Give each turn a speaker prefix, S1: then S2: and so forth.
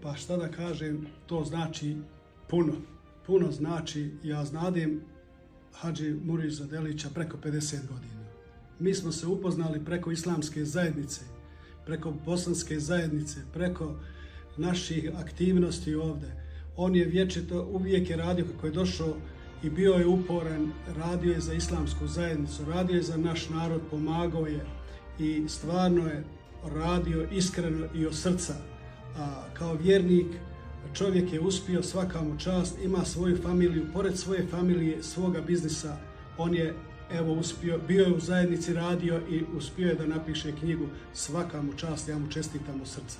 S1: Pa šta da kažem, to znači puno. Puno znači, ja znadem Hadži Muriza Delića preko 50 godina. Mi smo se upoznali preko islamske zajednice, preko bosanske zajednice, preko naših aktivnosti ovdje. On je vječito, uvijek je radio kako je došao i bio je uporan, radio je za islamsku zajednicu, radio je za naš narod, pomagao je i stvarno je radio iskreno i od srca. Kao vjernik čovjek je uspio, svaka mu čast, ima svoju familiju, pored svoje familije, svoga biznisa, on je uspio, bio je u zajednici, radio i uspio je da napiše knjigu, svaka mu čast, ja mu čestitam od srca.